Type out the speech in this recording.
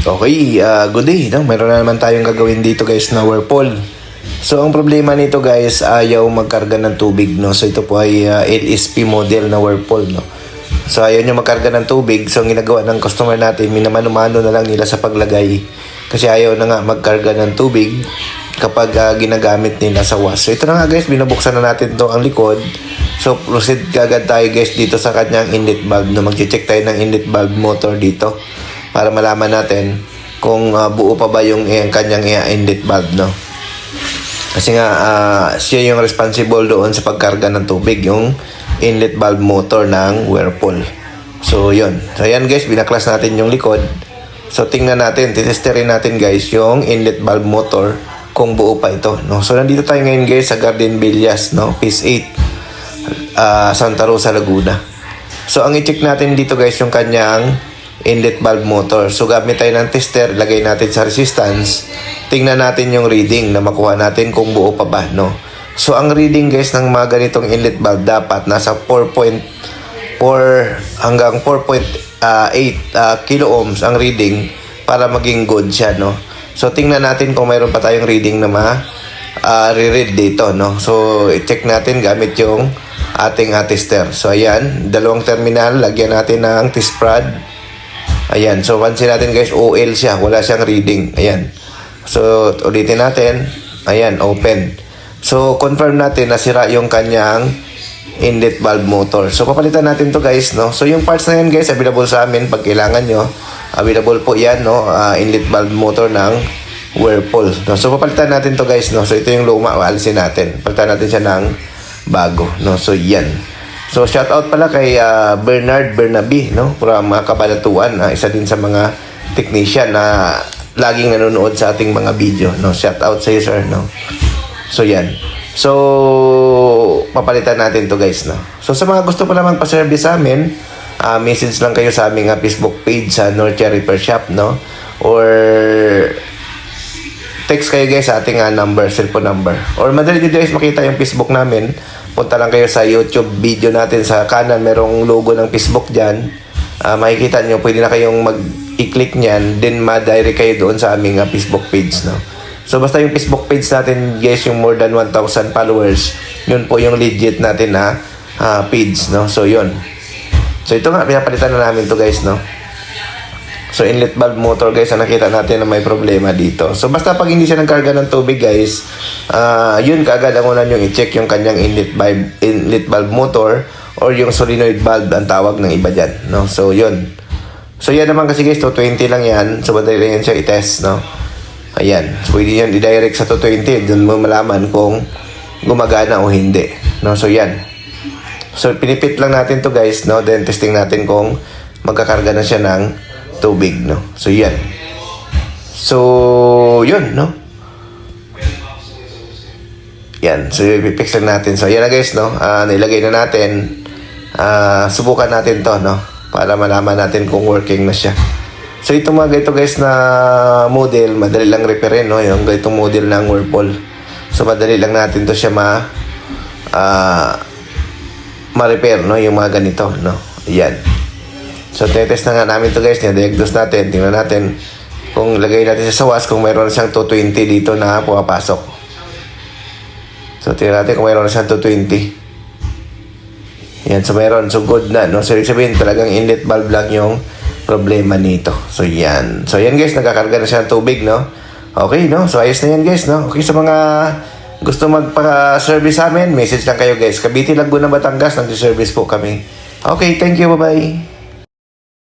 Okay, good day, no? Meron na naman tayong gagawin dito guys na whirlpool. So ang problema nito guys, ayaw magkarga ng tubig, no? So ito po ay LSP model na whirlpool, no? So ayaw nyo magkarga ng tubig. So ang ginagawa ng customer natin, minamano-mano na lang nila sa paglagay. Kasi ayaw na nga magkarga ng tubig kapag ginagamit nila sa wash. So ito na nga guys, binubuksan na natin to ang likod. So proceed kagad tayo guys dito sa kanyang inlet valve, no? Mag-check tayo ng inlet valve motor dito para malaman natin kung buo pa ba yung kanyang inlet valve, no? Kasi nga siya yung responsible doon sa pagkarga ng tubig, yung inlet valve motor ng whirlpool. So yun. So yan guys, binaklas natin yung likod. So tingnan natin, titesterin natin guys yung inlet valve motor kung buo pa ito, no? So nandito tayo ngayon guys sa Garden Villas, no? Phase 8, Santa Rosa, Laguna. So ang i-check natin dito guys yung kanyang inlet valve motor. So gamit tayo ng tester, lagay natin sa resistance, tingnan natin yung reading na makuha natin kung buo pa ba, no? So ang reading guys ng mga ganitong inlet valve dapat nasa 4.4 hanggang 4.8 kilo ohms ang reading para maging good siya, no? So tingnan natin kung mayroon pa tayong reading na re-read dito, no? So i-check natin gamit yung ating tester. So ayan, dalawang terminal, lagyan natin ng test prod. Ayan, so pansin natin guys, OL siya, wala siyang reading. Ayan. So ulitin natin. Ayan, open. So confirm natin na sira yung kanyang inlet valve motor. So papalitan natin to guys, no? So yung parts na yan guys, available sa amin pag kailangan nyo. Available po yan, no? Inlet valve motor ng Whirlpool, no? So papalitan natin to guys, no? So ito yung luma, alisin natin. Palitan natin siya ng bago, no? So yan. So shout out pala kay Bernard Bernabe, no? From Cabanatuan, isa din sa mga technician na laging nanonood sa ating mga video, no? Shout out sa iyo sir, no? So yan. So papalitan natin to guys, no? So sa mga gusto pa naman pa-service sa amin, message lang kayo sa aming Facebook page sa Norcia Repair Shop, no? Or text kayo guys sa ating number, cellphone number. Or madali din guys makita yung Facebook namin. Punta lang kayo sa YouTube video natin sa kanan, merong logo ng Facebook dyan. Makikita nyo, pwede na kayong mag-i-click nyan, then ma-direct kayo doon sa aming Facebook page, no? So basta yung Facebook page natin guys, yung more than 1,000 followers, yun po yung legit natin na page, no? So yun. So ito nga, pinapalitan na namin to guys, no? So inlet valve motor guys, nakita natin na may problema dito. So basta pag hindi siya nagkarga ng tubig guys, yun kaagad ang una nyo i-check yung kanyang inlet valve motor or yung solenoid valve ang tawag ng iba dyan, no? So yun. So yan naman kasi guys, 220 lang yan. So madali lang yan siya i-test, no? Ayan. So pwede yan i-direct sa 220. Doon mo malaman kung gumagana o hindi, no? So yan. So pinipit lang natin to guys, no? Then testing natin kung magkakarga na siya ng tubig, no? So yan. So yun, no? Yan. So ipipix lang natin. So yan na guys, no? Nilagay na natin. Subukan natin to, no? Para malaman natin kung working na siya. So itong mga ganito guys na model, madali lang repairin, no? Yung ganitong model ng Whirlpool. So madali lang natin to siya ma-repair, no? Yung mga ganito, no? Yan. So, tetest na nga namin to guys. Diagnose natin. Tingnan natin kung lagay natin sa wash kung mayroon na siyang 220 dito na pumapasok. So, tingnan natin kung mayroon na siyang 220. Yan. So, mayroon. So, good na, no? So, ibig sabihin talagang inlet valve lang yung problema nito. So, yan. So, yan guys. Nagkakarga na siya ng tubig, no? Okay, no? So, ayos na yan guys, no? Okay, sa mga gusto magpa-service sa amin, message lang kayo guys. Cavite, Laguna, Batangas. Nag-service po kami. Okay, thank you. Bye-bye.